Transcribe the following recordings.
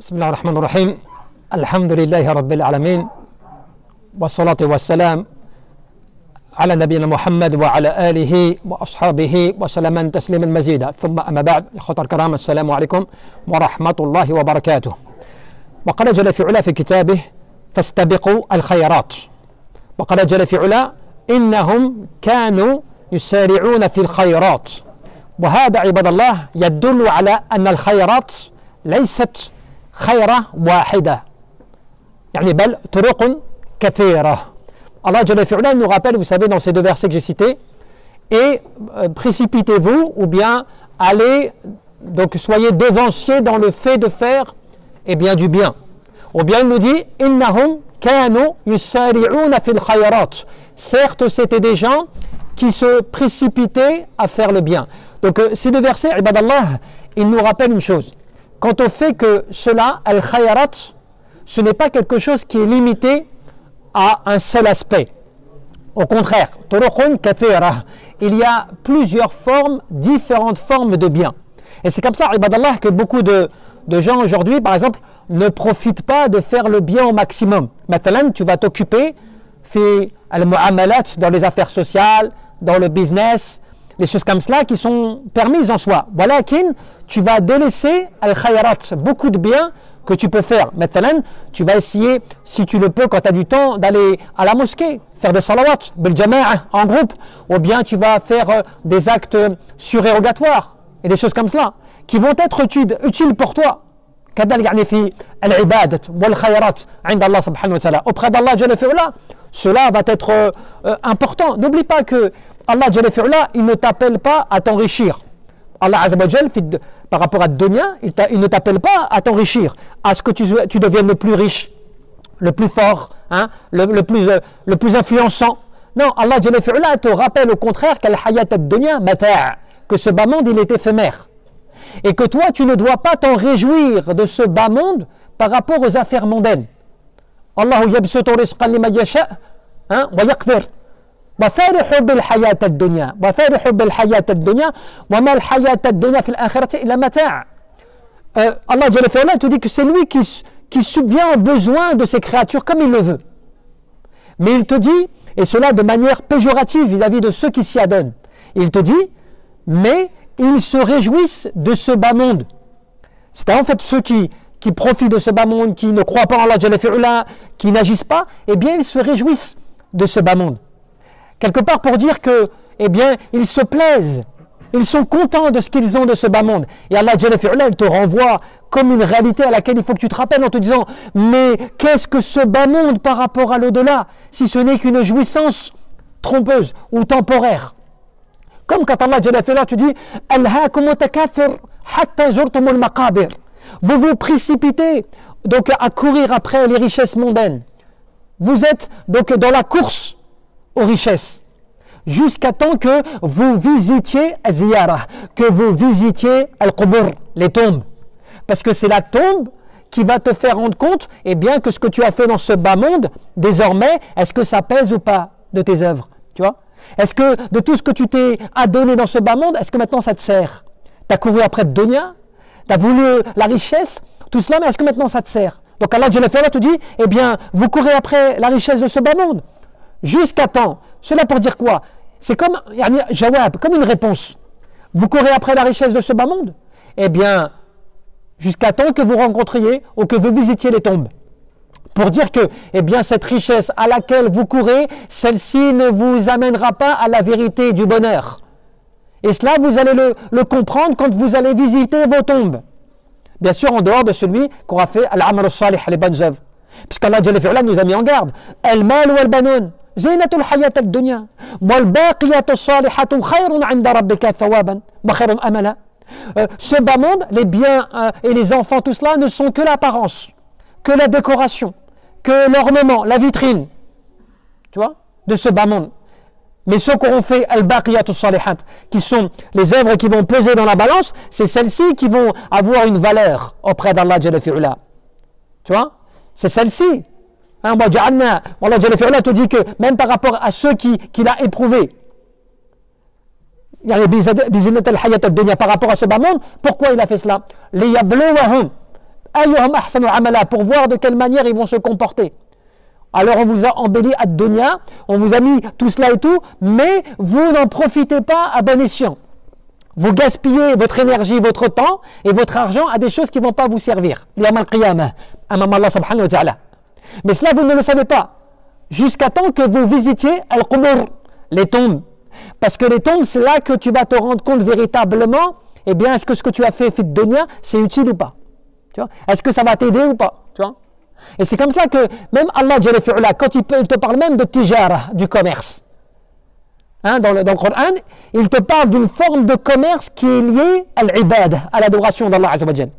بسم الله الرحمن الرحيم. الحمد لله رب العالمين، والصلاة والسلام على نبينا محمد وعلى آله وأصحابه وسلم تسليما مزيدا. ثم أما بعد، إخوة الكرام، السلام عليكم ورحمة الله وبركاته. وقال جل في علا في كتابه: فاستبقوا الخيرات. وقال جل في علا: إنهم كانوا يسارعون في الخيرات. وهذا عباد الله يدل على أن الخيرات ليست خيرة واحدة، يعني بل طرق كثيرة. Allah Jalla fi'ala nous rappelle, vous savez, dans ces deux versets que j'ai cités, et précipitez-vous ou bien allez, donc soyez devanciers dans le fait de faire bien du bien. Ou bien il nous dit: innahum kanu yusari'una fil khayrat. Certes, c'était des gens qui se précipitaient à faire le bien. Donc ces deux versets, ibadallah, ils nous rappellent une chose. Quant au fait que cela, al-khayrat, ce n'est pas quelque chose qui est limité à un seul aspect. Au contraire, il y a plusieurs formes, différentes formes de bien. Et c'est comme ça, ibadallah, que beaucoup de gens aujourd'hui, par exemple, ne profitent pas de faire le bien au maximum. Maintenant, tu vas t'occuper, fais al-mu'amalat dans les affaires sociales, dans le business, les choses comme cela qui sont permises en soi. Voilà, tu vas délaisser al-khayrat, beaucoup de bien que tu peux faire. Maintenant, tu vas essayer, si tu le peux, quand tu as du temps, d'aller à la mosquée, faire des salawat, bil jama'a, en groupe, ou bien tu vas faire des actes surérogatoires et des choses comme cela, qui vont être utiles pour toi. Auprès d'Allah, cela va être important. N'oublie pas que Allah, il ne t'appelle pas à t'enrichir. Allah Azza wa Jal, par rapport à dunya, il ne t'appelle pas à t'enrichir, à ce que tu deviennes le plus riche, le plus fort, hein, le plus influençant. Non, Allah te rappelle au contraire qu'al-hayat ad-dunya mata', que ce bas monde il est éphémère. Et que toi tu ne dois pas t'en réjouir de ce bas monde par rapport aux affaires mondaines. Allahu yabsutu rizqan liman yasha' wa yaqdir. وفارحوا بالحياة الدنيا وفارحوا بالحياة الدنيا وما الحياة الدنيا في الآخرة إلا متاع. Allah Jalla fi'ala te dit que c'est lui qui subvient aux besoins de ses créatures comme il le veut. Mais il te dit, et cela de manière péjorative vis-à-vis de ceux qui s'y adonnent, il te dit, mais ils se réjouissent de ce bas monde. C'est en fait ceux qui profitent de ce bas monde, qui ne croient pas en Allah Jalla fi'ala, qui n'agissent pas, eh bien ils se réjouissent de ce bas monde. Quelque part pour dire que, eh bien, ils se plaisent, ils sont contents de ce qu'ils ont de ce bas monde. Et Allah Jalla fi'ala, il te renvoie comme une réalité à laquelle il faut que tu te rappelles en te disant: mais qu'est-ce que ce bas monde par rapport à l'au-delà, si ce n'est qu'une jouissance trompeuse ou temporaire. Comme quand Allah Jalla fi'ala te dit: Alhaakumut takathur hatta zurtumul maqabir. Vous vous précipitez donc à courir après les richesses mondaines. Vous êtes donc dans la course aux richesses, jusqu'à temps que vous visitiez Ziyara, que vous visitiez Al-Qubur, les tombes. Parce que c'est la tombe qui va te faire rendre compte, eh bien, que ce que tu as fait dans ce bas monde, désormais, est-ce que ça pèse ou pas de tes œuvres, tu vois? Est-ce que de tout ce que tu t'es adonné dans ce bas monde, est-ce que maintenant ça te sert? Tu as couru après de dunya, tu as voulu la richesse, tout cela, mais est-ce que maintenant ça te sert? Donc Allah Jalla fi'ala te dit, eh bien, vous courez après la richesse de ce bas monde. Jusqu'à temps. Cela pour dire quoi? C'est comme jawab, comme une réponse. Vous courez après la richesse de ce bas monde? Eh bien, jusqu'à temps que vous rencontriez ou que vous visitiez les tombes. Pour dire que, eh bien, cette richesse à laquelle vous courez, celle-ci ne vous amènera pas à la vérité du bonheur. Et cela, vous allez le comprendre quand vous allez visiter vos tombes. Bien sûr, en dehors de celui qu'aura fait al-amal al-salih, les bonnes œuvres. Puisqu'Allah Jalla fi'ala nous a mis en garde. Al-mal wal-banoun. زينة الحياة الدنيا والباقيات الصالحات خير عند ربك ثوابا وخير أملا. Ce bas monde, les biens et les enfants, tout cela ne sont que l'apparence, que la décoration, que l'ornement, la vitrine, tu vois, de ce bas monde. Mais ceux qui auront fait al-baqiyat as-salihat, qui sont les œuvres qui vont peser dans la balance, c'est celles-ci qui vont avoir une valeur auprès d'Allah Jalla fi'ala. Tu vois, c'est celle-ci. Allah Jalla fi'ala te dit que même par rapport à ceux qu'il a éprouvés, par rapport à ce bas monde, pourquoi il a fait cela? ayyuhum ahsanu amala, pour voir de quelle manière ils vont se comporter. Alors on vous a embelli à dunya, on vous a mis tout cela et tout, mais vous n'en profitez pas à bon escient. Vous gaspillez votre énergie, votre temps et votre argent à des choses qui ne vont pas vous servir. Yawm al-qiyamah, amam Allah subhanahu wa ta'ala. Mais cela, vous ne le savez pas, jusqu'à temps que vous visitiez al-qubur, les tombes. Parce que les tombes, c'est là que tu vas te rendre compte véritablement, eh bien, est-ce que ce que tu as fait fit dunya, c'est utile ou pas? Est-ce que ça va t'aider ou pas? Tu vois? Et c'est comme ça que même Allah, quand il te parle même de tijara, du commerce, hein, dans le Coran, il te parle d'une forme de commerce qui est liée à l'ibad, à l'adoration d'Allah Azza wa Jal.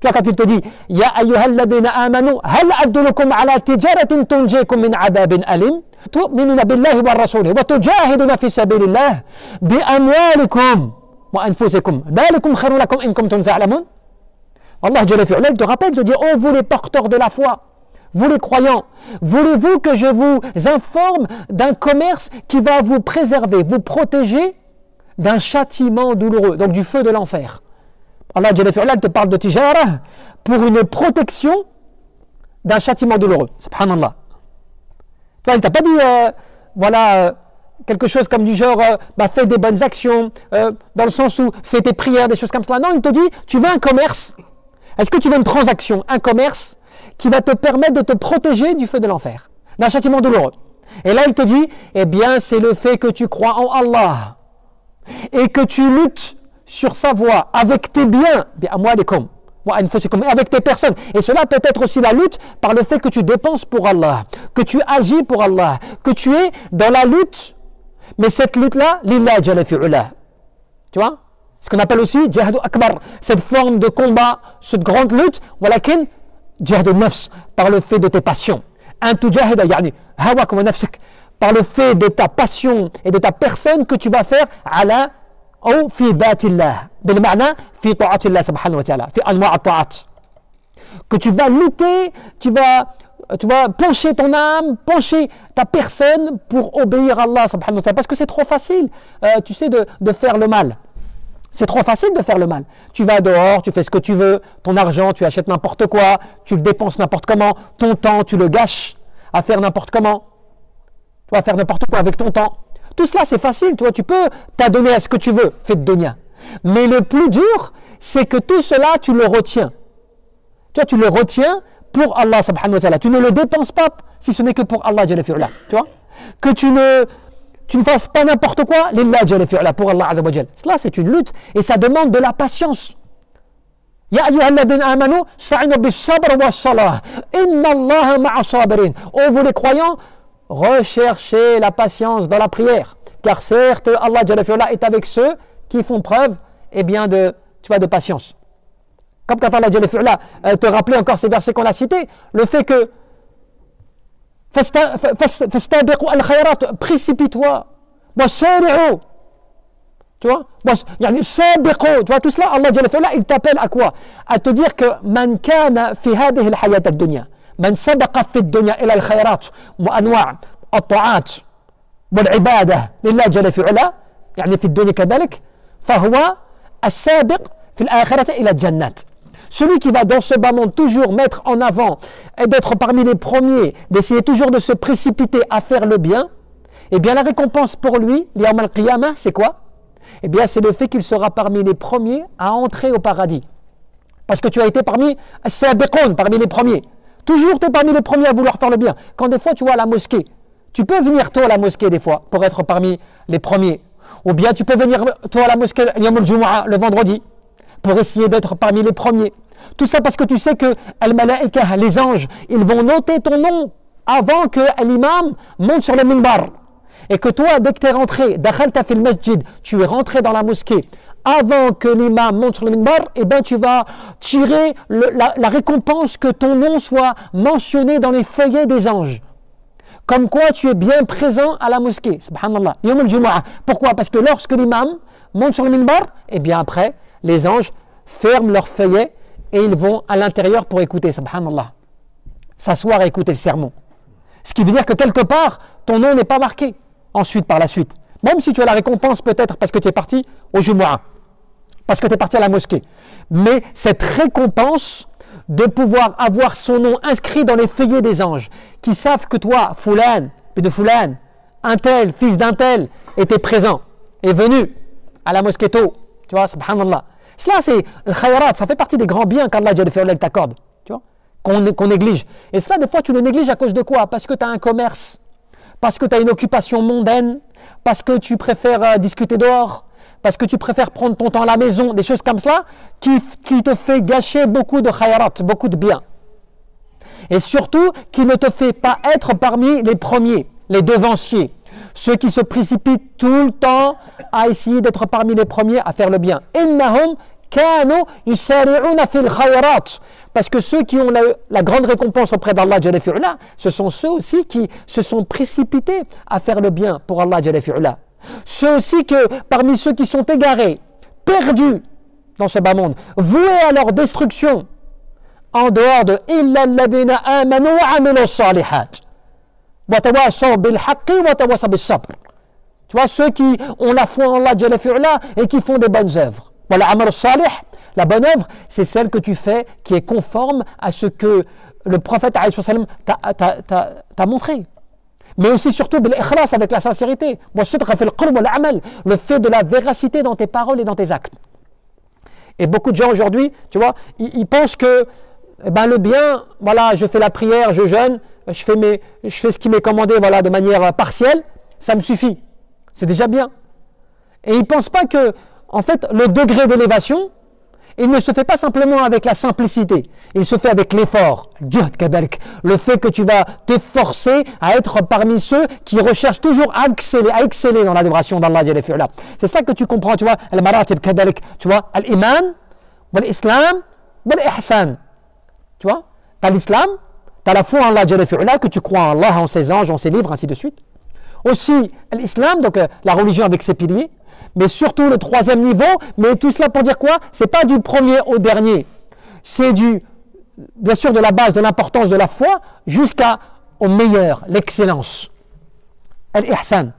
Tu vois, quand il te dit Ya ayyuhal ladina amanu, hal adulukum ala tijaratin tunjikum min adabin alim, tu'minuna billahi wa rasulih, wa tujahiduna fi sabilillah, bi amwalikum wa anfusikum, dalikum khairun lakum in kuntum ta'lamun. Allah Jalla fi'ala, il te rappelle, te dit, oh vous les porteurs de la foi, vous les croyants, voulez-vous que je vous informe d'un commerce qui va vous préserver, vous protéger d'un châtiment douloureux, donc du feu de l'enfer. Allah Jalla fi'ala te parle de tijara pour une protection d'un châtiment douloureux. Subhanallah. Tu vois, il ne t'a pas dit, quelque chose comme du genre, fais des bonnes actions, dans le sens où fais tes prières, des choses comme cela. Non, il te dit, tu veux un commerce. Est-ce que tu veux une transaction, un commerce qui va te permettre de te protéger du feu de l'enfer, d'un châtiment douloureux? Et là, il te dit, eh bien, c'est le fait que tu crois en Allah et que tu luttes sur sa voie avec tes biens, avec tes personnes. Et cela peut être aussi la lutte par le fait que tu dépenses pour Allah, que tu agis pour Allah, que tu es dans la lutte. Mais cette lutte-là, lillah jalla fi'ula. Tu vois? Ce qu'on appelle aussi jihad akbar, cette forme de combat, cette grande lutte, walakin jihad nafs, par le fait de tes passions. Par le fait de ta passion et de ta personne que tu vas faire ala ou fi batillah, bil ma'na fi ta'atillah subhanahu wa ta'ala, fi anwa' ta'at. Que tu vas lutter, tu vas pencher ton âme, pencher ta personne pour obéir à Allah subhanahu wa ta'ala, parce que c'est trop facile, tu sais, de faire le mal. C'est trop facile de faire le mal. Tu vas dehors, tu fais ce que tu veux, ton argent, tu achètes n'importe quoi, tu le dépenses n'importe comment, ton temps, tu le gâches à faire n'importe comment. Tu vas faire n'importe quoi avec ton temps. Tout cela, c'est facile, toi, tu peux t'adonner à ce que tu veux, fais de dunya. Mais le plus dur, c'est que tout cela, tu le retiens. Tu vois, tu le retiens pour Allah subhanahu wa ta'ala. Tu ne le dépenses pas si ce n'est que pour Allah jalla fi'ala. Tu vois? Que tu ne fasses pas n'importe quoi, lillah jalla fi'ala, pour Allah azza wa jal. Cela, c'est une lutte et ça demande de la patience. Ya ayyuhalladhina amanu, sta'inu bis-sabr was-salah. Inna Allaha ma'a sabirin. Oh, vous les croyants, recherchez la patience dans la prière. Car certes, Allah jalla fi'ala est avec ceux qui font preuve, eh bien, de patience. Comme quand Allah jalla fi'ala te rappelait encore ces versets qu'on a cités, le fait que fastabiqu al-khayrat, précipite-toi, wasari'u, tu vois, sabiqu, tu vois, tout cela, Allah jalla fi'ala, il t'appelle à quoi? À te dire que man kana fi hadhihi al-hayat ad-dunya, man sabaqa fi ad-dunya ila al-khayrat wa anwa' at-ta'at wal-ibadah lillah jalla fi'ala, يعني في الدنيا كذلك فهو السابق في الآخرة إلى الجنات. Celui qui va dans ce bas monde toujours mettre en avant et d'être parmi les premiers, d'essayer toujours de se précipiter à faire le bien, eh bien la récompense pour lui, l'Yawm al-Qiyamah, c'est quoi? Eh bien c'est le fait qu'il sera parmi les premiers à entrer au paradis. Parce que tu as été parmi les premiers. Toujours tu es parmi les premiers à vouloir faire le bien. Quand des fois tu vois à la mosquée, tu peux venir tôt à la mosquée des fois pour être parmi les premiers. Ou bien tu peux venir tôt à la mosquée le vendredi pour essayer d'être parmi les premiers. Tout ça parce que tu sais que les anges, ils vont noter ton nom avant que l'imam monte sur le minbar. Et que toi, dès que tu es rentré, dakhalta fil masjid, tu es rentré dans la mosquée, avant que l'imam monte sur le minbar, eh bien tu vas tirer la récompense que ton nom soit mentionné dans les feuillets des anges. Comme quoi tu es bien présent à la mosquée. Subhanallah. Yawm al-Jumu'ah. Pourquoi? Parce que lorsque l'imam monte sur le minbar, eh bien après, les anges ferment leurs feuillets et ils vont à l'intérieur pour écouter, subhanallah, s'asseoir et écouter le sermon. Ce qui veut dire que quelque part, ton nom n'est pas marqué ensuite par la suite. Même si tu as la récompense peut-être parce que tu es parti au Jumu'ah, parce que tu es parti à la mosquée. Mais cette récompense de pouvoir avoir son nom inscrit dans les feuillets des anges, qui savent que toi, Foulan, de Foulan, un tel, fils d'un tel, était présent, est venu à la mosquée tôt, tu vois, subhanallah. Cela, c'est le khayrat, ça fait partie des grands biens qu'Allah t'accorde, tu vois, qu'on néglige. Et cela, des fois, tu le négliges à cause de quoi? Parce que tu as un commerce, parce que tu as une occupation mondaine, parce que tu préfères discuter dehors, parce que tu préfères prendre ton temps à la maison, des choses comme cela, qui te fait gâcher beaucoup de khayrat, beaucoup de biens. Et surtout, qui ne te fait pas être parmi les premiers, les devanciers, ceux qui se précipitent tout le temps à essayer d'être parmi les premiers à faire le bien. Innahum kanu yusari'una fil khayrat. Parce que ceux qui ont la grande récompense auprès d'Allah, ce sont ceux aussi qui se sont précipités à faire le bien pour Allah. Ceux aussi que parmi ceux qui sont égarés, perdus dans ce bas monde, voués à leur destruction, en dehors de illa alladhina amanu wa amilu salihat wa tawasaw bil haqqi wa tawasaw bis sabr. Tu vois, ceux qui ont la foi en Allah et qui font des bonnes œuvres. Voilà, amal salih, la bonne œuvre, c'est celle que tu fais qui est conforme à ce que le prophète t'a montré. Mais aussi surtout bil-ikhlas, avec la sincérité. Le fait de la véracité dans tes paroles et dans tes actes. Et beaucoup de gens aujourd'hui, tu vois, ils pensent que le bien, voilà, je fais la prière, je jeûne, je fais ce qui m'est commandé, voilà, de manière partielle, ça me suffit. C'est déjà bien. Et ils ne pensent pas que, en fait, le degré d'élévation, il ne se fait pas simplement avec la simplicité, il se fait avec l'effort, le fait que tu vas t'efforcer à être parmi ceux qui recherchent toujours à exceller dans l'adoration d'Allah. C'est ça que tu comprends, tu vois, tu vois, l'iman, l'islam, l'ihsan. Tu vois, tu as l'islam, tu as la foi en Allah, que tu crois en Allah, en ses anges, en ses livres, ainsi de suite. Aussi l'islam, donc la religion avec ses piliers, mais surtout le troisième niveau, mais tout cela pour dire quoi? C'est pas du premier au dernier, c'est bien sûr de la base, de l'importance de la foi, jusqu'au meilleur, l'excellence. Al-ihsan.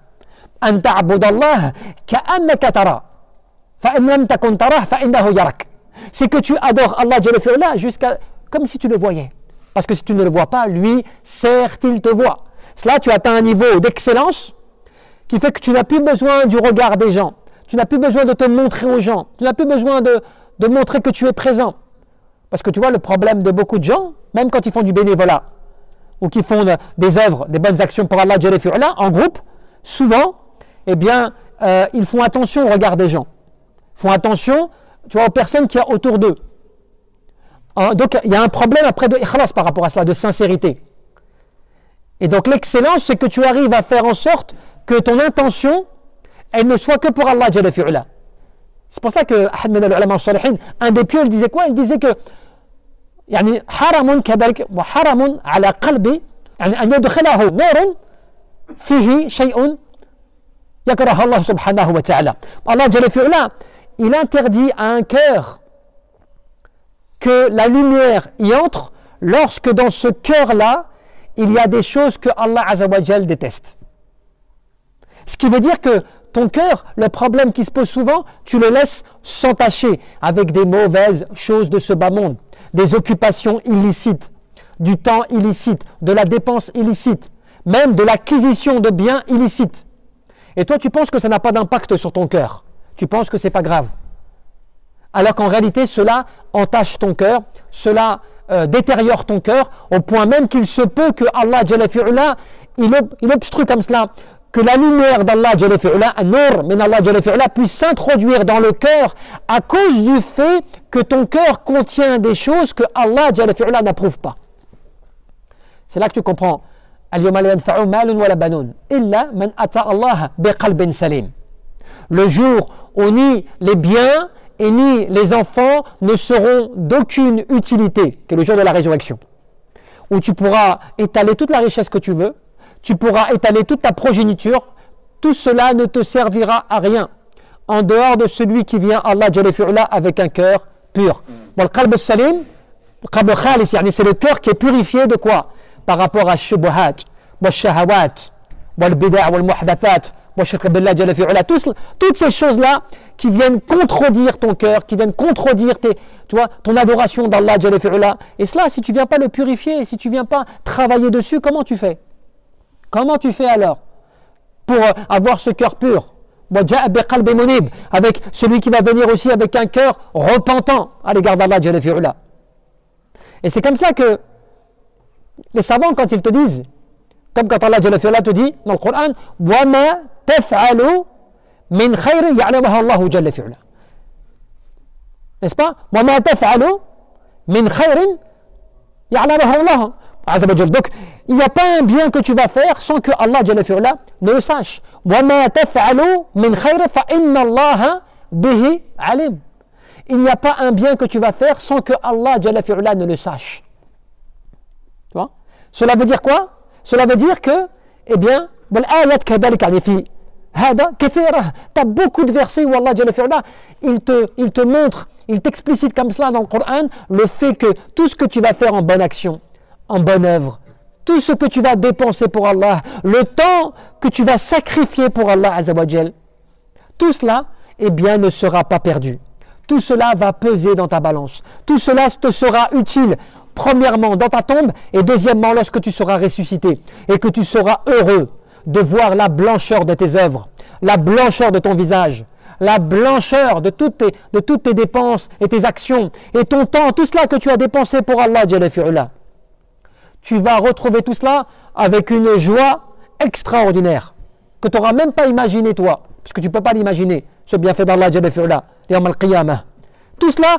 An ta'bud Allah ka'annaka tara. Fa in lam takun tarah fa innahu yarak. C'est que tu adores Allah comme si tu le voyais. Parce que si tu ne le vois pas, lui, certes, il te voit. Cela, tu atteins un niveau d'excellence qui fait que tu n'as plus besoin du regard des gens. Tu n'as plus besoin de te montrer aux gens. Tu n'as plus besoin de montrer que tu es présent. Parce que tu vois, le problème de beaucoup de gens, même quand ils font du bénévolat, ou qui font des œuvres, des bonnes actions pour Allah, en groupe, souvent, eh bien, ils font attention au regard des gens. Ils font attention, tu vois, aux personnes qui y a autour d'eux. Donc, il y a un problème après de ikhlas par rapport à cela, de sincérité. Et donc, l'excellence, c'est que tu arrives à faire en sorte que ton intention, elle ne soit que pour Allah. C'est pour ça que un des pieux, il disait quoi? Il disait que حرام كذلك وحرام على قلبي يعني أن يدخله نور فيه شيء يكره الله سبحانه وتعالى. Allah Jalla fi'ula, il interdit à un cœur que la lumière y entre lorsque dans ce cœur-là, il y a des choses que Allah Azza wa Jal déteste. Ce qui veut dire que ton cœur, le problème qui se pose souvent, tu le laisses s'entacher avec des mauvaises choses de ce bas monde, des occupations illicites, du temps illicite, de la dépense illicite, même de l'acquisition de biens illicites. Et toi, tu penses que ça n'a pas d'impact sur ton cœur. Tu penses que c'est pas grave. Alors qu'en réalité, cela entache ton cœur, cela détériore ton cœur, au point même qu'il se peut que Allah Jalla fi'ula, il obstrue comme cela, que la lumière d'Allah Jalla fi'ula, an-nur min Allah Jalla fi'ula, puisse s'introduire dans le cœur à cause du fait que ton cœur contient des choses que Allah Jalla fi'ula n'approuve pas. C'est là que tu comprends. Al-yawma la yanfa'u malun wa la banun illa man ata Allah biqalbin salim. Le jour où ni les biens et ni les enfants ne seront d'aucune utilité, que le jour de la résurrection, où tu pourras étaler toute la richesse que tu veux, tu pourras étaler toute ta progéniture, tout cela ne te servira à rien, en dehors de celui qui vient Allah Jalla fi'ula avec un cœur pur. Bon, le qalb salim, le qalb khalis, c'est le cœur qui est purifié de quoi? Par rapport à shubuhat, wa shahawat, wa al-bida' wa al-muhdathat, toutes ces choses-là qui viennent contredire ton cœur, qui viennent contredire ton adoration d'Allah. Et cela, si tu ne viens pas le purifier, si tu ne viens pas travailler dessus, comment tu fais? Comment tu fais alors pour avoir ce cœur pur? Avec celui qui va venir aussi avec un cœur repentant à l'égard d'Allah. Et c'est comme cela que les savants, quand ils te disent, comme quand Allah te dit dans le Coran, وَمَا تَفْعَلُوا مِنْ خَيْرٍ يَعْلَمَهُ اللَّهُ جَلَّ فِي عُلَا. N'est-ce pas? وَمَا تَفْعَلُوا مِنْ خَيْرٍ يَعْلَمَهُ اللَّهُ عَزَّ وَجَلَّ. Donc, il n'y a pas un bien que tu vas faire sans que Allah جل في علا ne le sache. وَمَا تَفْعَلُوا مِنْ خَيْرٍ فَإِنَّ اللَّهَ بِهِ عَلِيمٌ. Il n'y a pas un bien que tu vas faire sans que Allah جل في علا ne le sache. Tu vois? Cela veut dire quoi? Cela veut dire que, eh bien, والآيات كذلك يعني في هذا كثيرة. Tu as beaucoup de versets où Allah جل في علا, il te montre, il t'explicite comme cela dans le Coran le fait que tout ce que tu vas faire en bonne action, en bonne œuvre, tout ce que tu vas dépenser pour Allah, le temps que tu vas sacrifier pour Allah Azzawajal, tout cela, eh bien, ne sera pas perdu. Tout cela va peser dans ta balance. Tout cela te sera utile, premièrement, dans ta tombe, et deuxièmement, lorsque tu seras ressuscité, et que tu seras heureux de voir la blancheur de tes œuvres, la blancheur de ton visage, la blancheur de toutes tes dépenses et tes actions, et ton temps, tout cela que tu as dépensé pour Allah Jalla fi'ula. Tu vas retrouver tout cela avec une joie extraordinaire que tu n'auras même pas imaginé toi, parce que tu ne peux pas l'imaginer, ce bienfait d'Allah Jalla fi'ula, yawm al-qiyamah. Tout cela,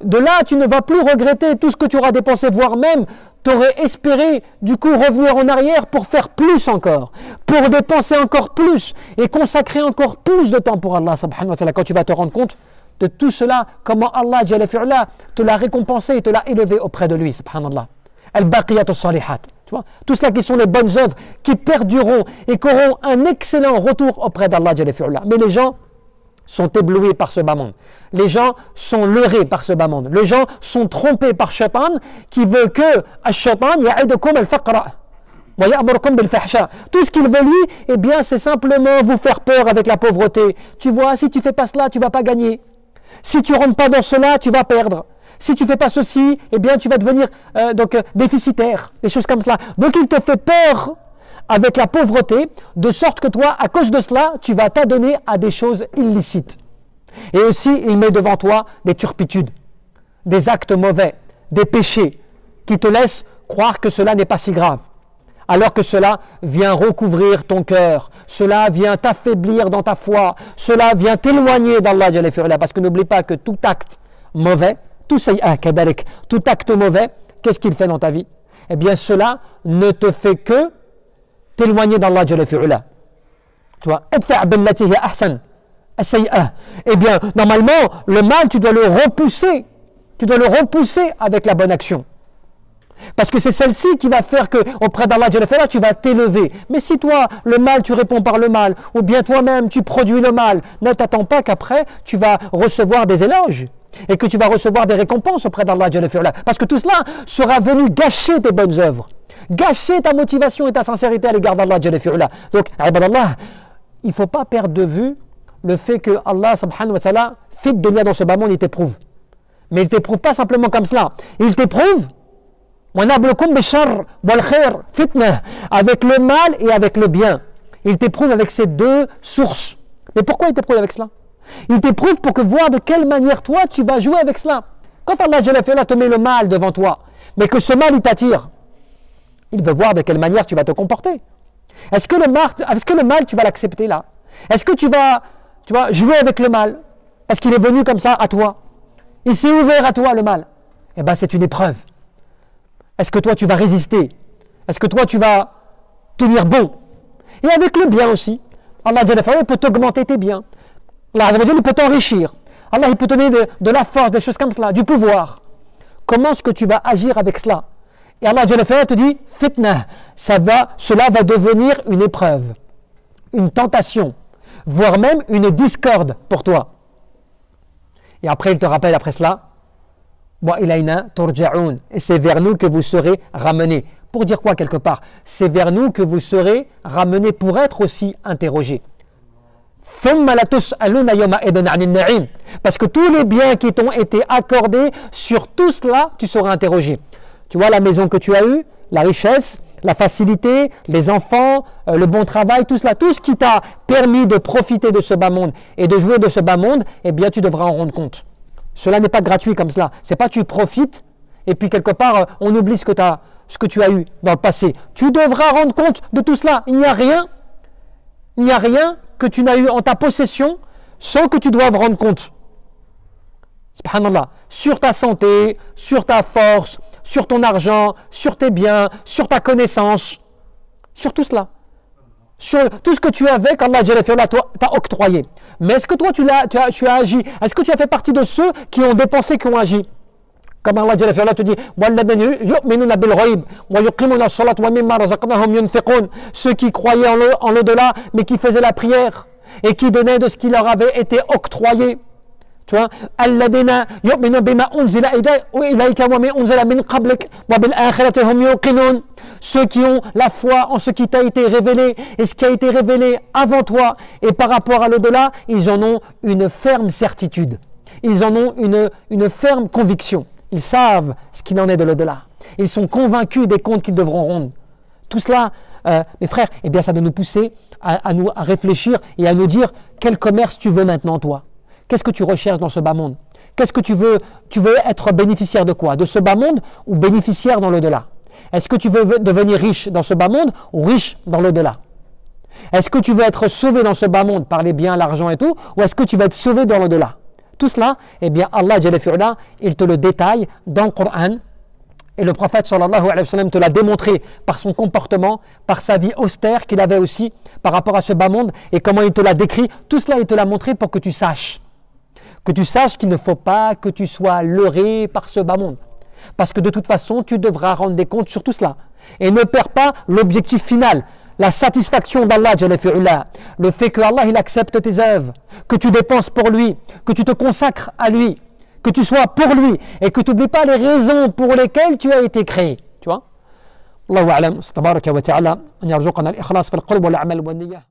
de là, tu ne vas plus regretter tout ce que tu auras dépensé, voire même, tu aurais espéré, du coup, revenir en arrière pour faire plus encore, pour dépenser encore plus et consacrer encore plus de temps pour Allah, subhanahu wa ta'ala, quand tu vas te rendre compte de tout cela, comment Allah Jalla fi'ula te l'a récompensé et te l'a élevé auprès de lui, subhanallah. Al-baqiyat as-salihat. Tu vois, tout cela qui sont les bonnes œuvres qui perdureront et qui auront un excellent retour auprès d'Allah Jalla fi'ula. Mais les gens sont éblouis par ce bas monde. Les gens sont leurrés par ce bas monde. Les gens sont trompés par Shaitan qui veut que Shaitan ya'idukum al-faqra wa ya'murukum bil-fahsha. Tout ce qu'il veut lui, eh bien, c'est simplement vous faire peur avec la pauvreté. Tu vois, si tu fais pas cela, tu vas pas gagner. Si tu rentres pas dans cela, tu vas perdre. Si tu fais pas ceci, eh bien, tu vas devenir déficitaire. Des choses comme cela. Donc, il te fait peur avec la pauvreté, de sorte que toi, à cause de cela, tu vas t'adonner à des choses illicites. Et aussi, il met devant toi des turpitudes, des actes mauvais, des péchés, qui te laissent croire que cela n'est pas si grave. Alors que cela vient recouvrir ton cœur, cela vient t'affaiblir dans ta foi, cela vient t'éloigner d'Allah Jalla fi'ula. Parce que n'oublie pas que tout acte mauvais, tout acte mauvais, qu'est-ce qu'il fait dans ta vie? Eh bien, cela ne te fait que t'éloigner d'Allah Jalla fi'ula. Tu vois, eh bien, normalement, le mal, tu dois le repousser. Tu dois le repousser avec la bonne action. Parce que c'est celle-ci qui va faire que, auprès d'Allah Jalla fi'ula, tu vas t'élever. Mais si toi, le mal, tu réponds par le mal, ou bien toi-même, tu produis le mal, ne t'attends pas qu'après, tu vas recevoir des éloges. Et que tu vas recevoir des récompenses auprès d'Allah Jalla fi'ula. Parce que tout cela sera venu gâcher tes bonnes œuvres. Gâcher ta motivation et ta sincérité à l'égard d'Allah Jalla fi'ula. Donc, ibadallah, il ne faut pas perdre de vue le fait que Allah subhanahu wa ta'ala fait de dunya dans ce bas monde, il t'éprouve. Mais il ne t'éprouve pas simplement comme cela. Il t'éprouve avec le mal et avec le bien. Il t'éprouve avec ces deux sources. Mais pourquoi il t'éprouve avec cela? Il t'éprouve pour que voir de quelle manière toi tu vas jouer avec cela. Quand Allah Jalla fi'ula te met le mal devant toi, mais que ce mal il t'attire, il veut voir de quelle manière tu vas te comporter. Est-ce que le mal tu vas l'accepter là? Est-ce que tu vas jouer avec le mal? Est-ce qu'il est venu comme ça à toi? Il s'est ouvert à toi le mal. Eh bien c'est une épreuve. Est-ce que toi tu vas résister? Est-ce que toi tu vas tenir bon? Et avec le bien aussi. Allah Jalla fi'ula peut t'augmenter tes biens. Allah Azza wa Jalla peut t'enrichir. Allah il peut te donner de la force, des choses comme cela, du pouvoir. Comment est-ce que tu vas agir avec cela? Et Allah Jalla fi'ula te dit, fitna, cela va devenir une épreuve, une tentation, voire même une discorde pour toi. Et après il te rappelle après cela, wa ilayna turja'un. Et c'est vers nous que vous serez ramenés. Pour dire quoi quelque part? C'est vers nous que vous serez ramenés pour être aussi interrogés. Parce que tous les biens qui t'ont été accordés, sur tout cela, tu seras interrogé. Tu vois la maison que tu as eue, la richesse, la facilité, les enfants, le bon travail, tout cela, tout ce qui t'a permis de profiter de ce bas monde et de jouer de ce bas monde, eh bien tu devras en rendre compte. Cela n'est pas gratuit comme cela. C'est pas tu profites et puis quelque part on oublie ce que tu as eu dans le passé. Tu devras rendre compte de tout cela. Il n'y a rien que tu n'as eu en ta possession sans que tu doives rendre compte. Subhanallah. Sur ta santé, sur ta force, sur ton argent, sur tes biens, sur ta connaissance, sur tout cela. Sur tout ce que tu avais qu'Allah t'a octroyé. Mais est-ce que toi tu as agi? Est-ce que tu as fait partie de ceux qui ont dépensé, qui ont agi? Comme Allah te dit, ceux qui croyaient en l'au-delà, mais qui faisaient la prière et qui donnaient de ce qui leur avait été octroyé. Tu vois, ceux qui ont la foi en ce qui t'a été révélé et ce qui a été révélé avant toi, et par rapport à l'au-delà, ils en ont une ferme certitude, ils en ont une ferme conviction. Ils savent ce qu'il en est de l'au-delà. Ils sont convaincus des comptes qu'ils devront rendre. Tout cela, mes frères, eh bien, ça doit nous pousser à réfléchir et à nous dire quel commerce tu veux maintenant, toi. Qu'est-ce que tu recherches dans ce bas monde? Qu'est-ce que tu veux être bénéficiaire de quoi? De ce bas monde ou bénéficiaire dans l'au-delà? Est-ce que tu veux devenir riche dans ce bas monde ou riche dans l'au-delà? Est-ce que tu veux être sauvé dans ce bas monde par les biens, l'argent et tout, ou est-ce que tu vas être sauvé dans l'au-delà? Tout cela, eh bien, Allah Jalla fi'ala, il te le détaille dans le Coran. Et le prophète sallallahu alayhi wa sallam te l'a démontré par son comportement, par sa vie austère qu'il avait aussi par rapport à ce bas monde, et comment il te l'a décrit. Tout cela, il te l'a montré pour que tu saches. Que tu saches qu'il ne faut pas que tu sois leurré par ce bas monde. Parce que de toute façon, tu devras rendre des comptes sur tout cela. Et ne perds pas l'objectif final, la satisfaction d'Allah, le fait que Allah il accepte tes œuvres, que tu dépenses pour lui, que tu te consacres à lui, que tu sois pour lui et que tu n'oublies pas les raisons pour lesquelles tu as été créé. Tu vois? Allahu a'lam, tabaraka wa ta'ala, an yarzuqana al-ikhlas fil qalb wal amal wan niyyah.